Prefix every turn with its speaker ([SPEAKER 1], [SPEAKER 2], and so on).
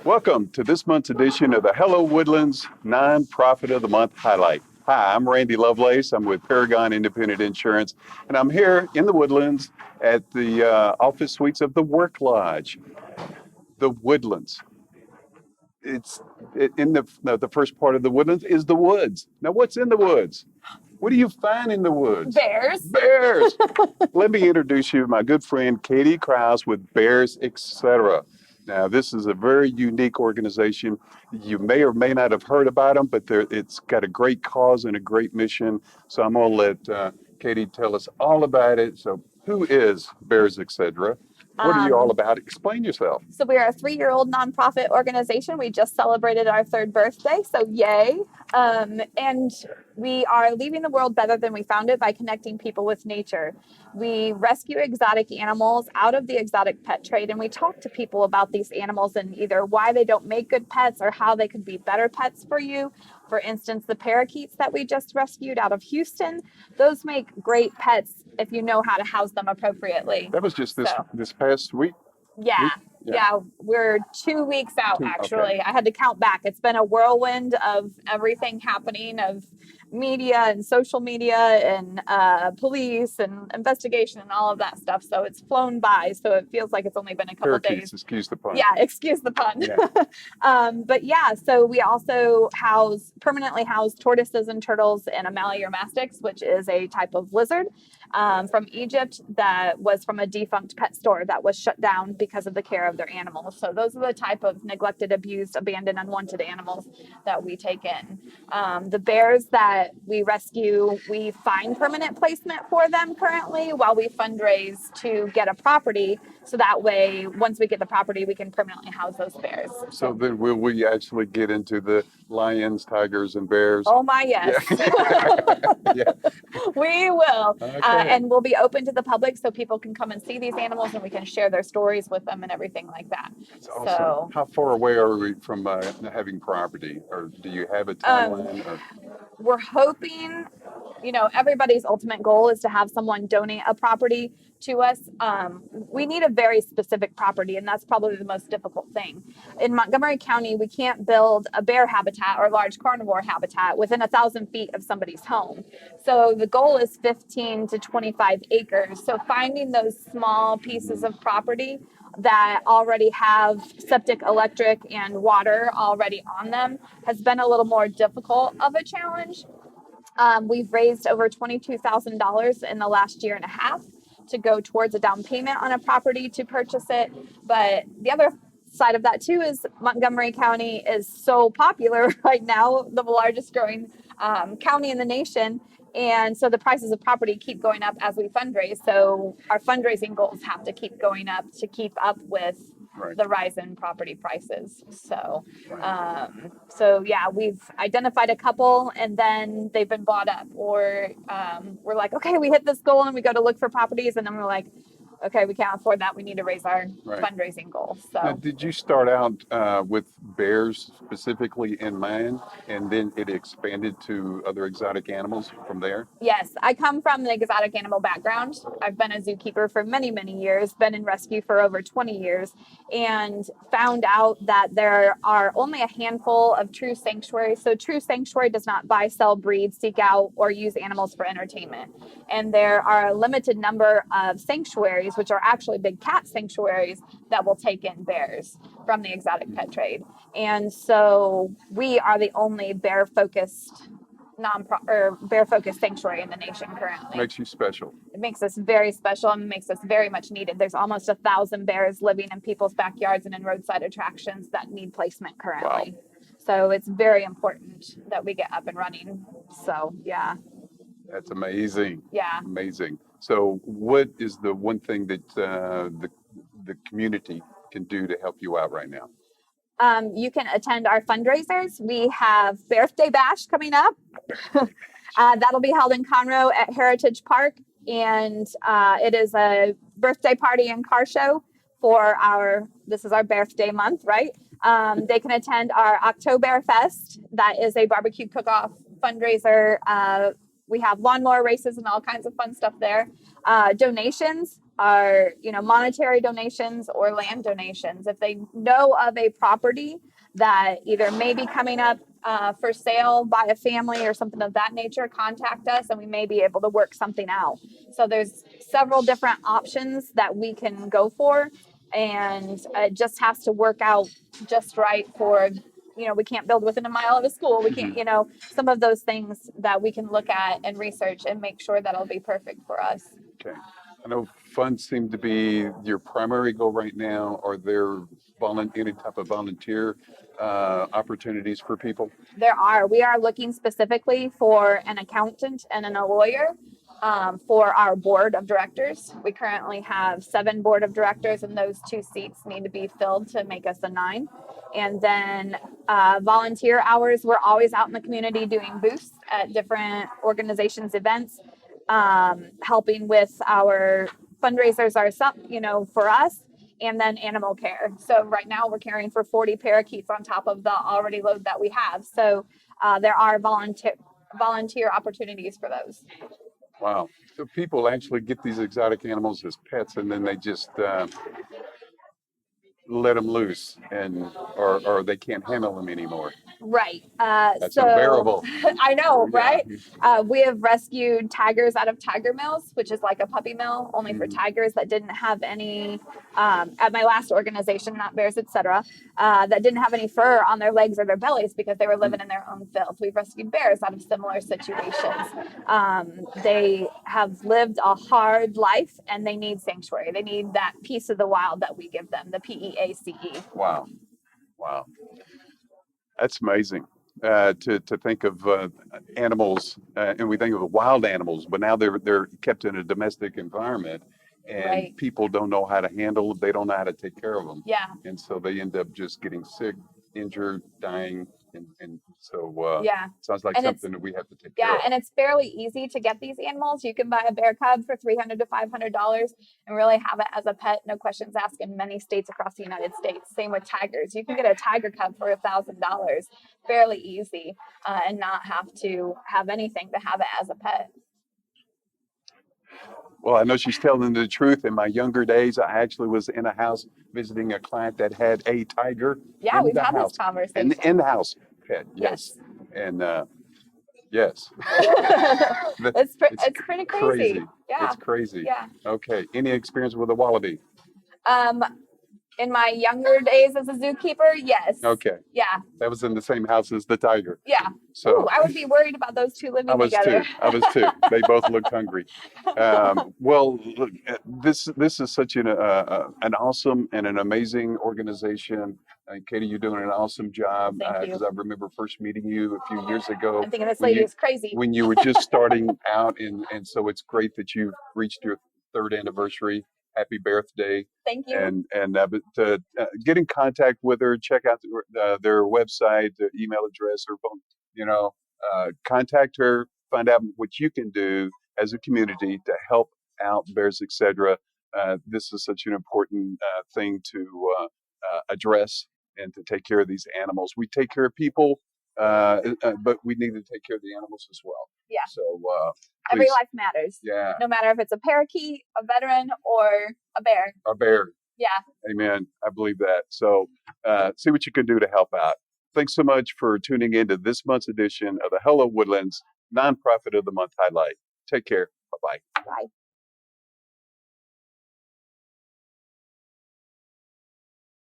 [SPEAKER 1] Welcome to this month's edition of the Hello Woodlands Nonprofit of the Month Highlight. Hi, I'm Randy Lovelace. I'm with Paragon Independent Insurance, and I'm here in the Woodlands at the office suites of the Work Lodge. The Woodlands. In the first part of the Woodlands is the woods. Now, what's in the woods? What do you find in the woods?
[SPEAKER 2] Bears.
[SPEAKER 1] Bears. Let me introduce you to my good friend Kati Krouse with Bears, Etc. Now, this is a very unique organization. You may or may not have heard about them, but it's got a great cause and a great mission. So I'm going to let Kati tell us all about it. So who is Bears, Etc.? What are you all about? Explain yourself.
[SPEAKER 2] So we are a 3-year-old nonprofit organization. We just celebrated our 3rd birthday, so yay. And we are leaving the world better than we found it by connecting people with nature. We rescue exotic animals out of the exotic pet trade, and we talk to people about these animals and either why they don't make good pets or how they could be better pets for you. For instance, the parakeets that we just rescued out of Houston, those make great pets if you know how to house them appropriately.
[SPEAKER 1] That was just this past week?
[SPEAKER 2] Yeah, we're 2 weeks out, actually.
[SPEAKER 1] Okay.
[SPEAKER 2] I had to count back. It's been a whirlwind of everything happening, of media and social media and police and investigation and all of that stuff. So it's flown by. So it feels like it's only been a couple
[SPEAKER 1] Parakeets,
[SPEAKER 2] days.
[SPEAKER 1] excuse the pun.
[SPEAKER 2] Yeah, excuse the pun.
[SPEAKER 1] Yeah.
[SPEAKER 2] But yeah, so we also permanently house tortoises and turtles and Mastics, which is a type of lizard from Egypt that was from a defunct pet store that was shut down because of the care of their animals. So those are the type of neglected, abused, abandoned, unwanted animals that we take in. The bears that we rescue, we find permanent placement for them currently while we fundraise to get a property. So that way, once we get the property, we can permanently house those bears.
[SPEAKER 1] So then will we actually get into the lions, tigers, and bears?
[SPEAKER 2] Oh my, yes.
[SPEAKER 1] Yeah.
[SPEAKER 2] We will.
[SPEAKER 1] Okay.
[SPEAKER 2] And we'll be open to the public so people can come and see these animals and we can share their stories with them and everything like that.
[SPEAKER 1] That's awesome.
[SPEAKER 2] So,
[SPEAKER 1] how far away are we from having property? Or do you have a timeline?
[SPEAKER 2] We're hoping, everybody's ultimate goal is to have someone donate a property to us. We need a very specific property, and that's probably the most difficult thing. In Montgomery County, we can't build a bear habitat or large carnivore habitat within 1,000 feet of somebody's home. So the goal is 15 to 25 acres. So finding those small pieces of property that already have septic, electric, and water already on them has been a little more difficult of a challenge. We've raised over $22,000 in the last year and a half to go towards a down payment on a property to purchase it. But the other side of that too is Montgomery County is so popular right now, the largest growing county in the nation. And so the prices of property keep going up as we fundraise. So our fundraising goals have to keep going up to keep up with the rise in property prices. So, yeah, we've identified a couple and then they've been bought up, or we're like, okay, we hit this goal and we go to look for properties. And then we're like, okay, we can't afford that. We need to raise our fundraising goal. So,
[SPEAKER 1] now, did you start out with bears specifically in mind, and then it expanded to other exotic animals from there?
[SPEAKER 2] Yes, I come from the exotic animal background. I've been a zookeeper for many, many years, been in rescue for over 20 years, and found out that there are only a handful of true sanctuaries. So True Sanctuary does not buy, sell, breed, seek out, or use animals for entertainment. And there are a limited number of sanctuaries, which are actually big cat sanctuaries, that will take in bears from the exotic pet trade. And so we are the only bear-focused bear-focused sanctuary in the nation currently.
[SPEAKER 1] Makes you special.
[SPEAKER 2] It makes us very special and makes us very much needed. There's almost 1,000 bears living in people's backyards and in roadside attractions that need placement currently. Wow. So it's very important that we get up and running. So, yeah.
[SPEAKER 1] That's amazing.
[SPEAKER 2] Yeah.
[SPEAKER 1] Amazing. So what is the one thing that the community can do to help you out right now?
[SPEAKER 2] You can attend our fundraisers. We have Birthday Bash coming up. That'll be held in Conroe at Heritage Park. And it is a birthday party and car show for this is our birthday month, right? They can attend our Oktoberfest. That is a barbecue cook-off fundraiser we have lawnmower races and all kinds of fun stuff there. Donations are, monetary donations or land donations. If they know of a property that either may be coming up for sale by a family or something of that nature, contact us and we may be able to work something out. So there's several different options that we can go for, and it just has to work out just right for, we can't build within a mile of a school. We can't, some of those things that we can look at and research and make sure that'll be perfect for us.
[SPEAKER 1] Okay. I know funds seem to be your primary goal right now. Are there any type of volunteer opportunities for people?
[SPEAKER 2] We are looking specifically for an accountant and a lawyer for our board of directors. We currently have 7 board of directors, and those 2 seats need to be filled to make us a 9. And then volunteer hours, we're always out in the community doing booths at different organizations' events, helping with our fundraisers for us, and then animal care. So right now we're caring for 40 parakeets on top of the already load that we have. So there are volunteer opportunities for those.
[SPEAKER 1] Wow. So people actually get these exotic animals as pets, and then they just let them loose, or they can't handle them anymore.
[SPEAKER 2] Right.
[SPEAKER 1] That's unbearable.
[SPEAKER 2] I know,
[SPEAKER 1] Yeah.
[SPEAKER 2] right? We have rescued tigers out of tiger mills, which is like a puppy mill only for tigers that didn't have any, at my last organization, not bears, etc., that didn't have any fur on their legs or their bellies because they were living in their own filth. We've rescued bears out of similar situations. They have lived a hard life and they need sanctuary. They need that piece of the wild that we give them, the PEACE.
[SPEAKER 1] Wow. Wow. That's amazing to think of animals, and we think of wild animals, but now they're kept in a domestic environment, and
[SPEAKER 2] Right.
[SPEAKER 1] people don't know how to handle them. They don't know how to take care of them.
[SPEAKER 2] Yeah.
[SPEAKER 1] And so they end up just getting sick, injured, dying, and so
[SPEAKER 2] Yeah.
[SPEAKER 1] sounds like
[SPEAKER 2] And
[SPEAKER 1] something that we have to take care
[SPEAKER 2] Yeah,
[SPEAKER 1] of.
[SPEAKER 2] and it's fairly easy to get these animals. You can buy a bear cub for $300 to $500 and really have it as a pet, no questions asked, in many states across the United States. Same with tigers. You can get a tiger cub for $1,000, fairly easy, and not have to have anything to have it as a pet.
[SPEAKER 1] Well, I know she's telling the truth. In my younger days, I actually was in a house visiting a client that had a tiger
[SPEAKER 2] Yeah,
[SPEAKER 1] in
[SPEAKER 2] we've
[SPEAKER 1] the
[SPEAKER 2] had
[SPEAKER 1] house.
[SPEAKER 2] this conversation.
[SPEAKER 1] In the house pet, yes.
[SPEAKER 2] Yes.
[SPEAKER 1] And yes.
[SPEAKER 2] It's pretty crazy. Yeah.
[SPEAKER 1] It's crazy.
[SPEAKER 2] Yeah.
[SPEAKER 1] Okay. Any experience with a wallaby?
[SPEAKER 2] In my younger days as a zookeeper, yes.
[SPEAKER 1] Okay.
[SPEAKER 2] Yeah.
[SPEAKER 1] That was in the same house as the tiger.
[SPEAKER 2] Yeah.
[SPEAKER 1] So
[SPEAKER 2] Ooh, I would be worried about those two living
[SPEAKER 1] I was
[SPEAKER 2] together.
[SPEAKER 1] too. I was too. They both looked hungry. Well, look, this is such an awesome and an amazing organization. Katie, you're doing an awesome job.
[SPEAKER 2] Thank you.
[SPEAKER 1] Because I remember first meeting you a few years ago.
[SPEAKER 2] I'm thinking this lady is crazy.
[SPEAKER 1] When you were just starting out, and so it's great that you've reached your 3rd anniversary. Happy birthday.
[SPEAKER 2] Thank you.
[SPEAKER 1] But to get in contact with her, check out their website, their email address, or phone. Contact her, find out what you can do as a community to help out bears, etc. This is such an important thing to address and to take care of these animals. We take care of people, but we need to take care of the animals as well.
[SPEAKER 2] Yeah.
[SPEAKER 1] So
[SPEAKER 2] every
[SPEAKER 1] please.
[SPEAKER 2] life matters.
[SPEAKER 1] Yeah.
[SPEAKER 2] No matter if it's a parakeet, a veteran, or a bear.
[SPEAKER 1] A bear.
[SPEAKER 2] Yeah.
[SPEAKER 1] Amen. I believe that. So see what you can do to help out. Thanks so much for tuning in to this month's edition of the Hello Woodlands Nonprofit of the Month Highlight. Take care. Bye-bye.
[SPEAKER 2] Bye.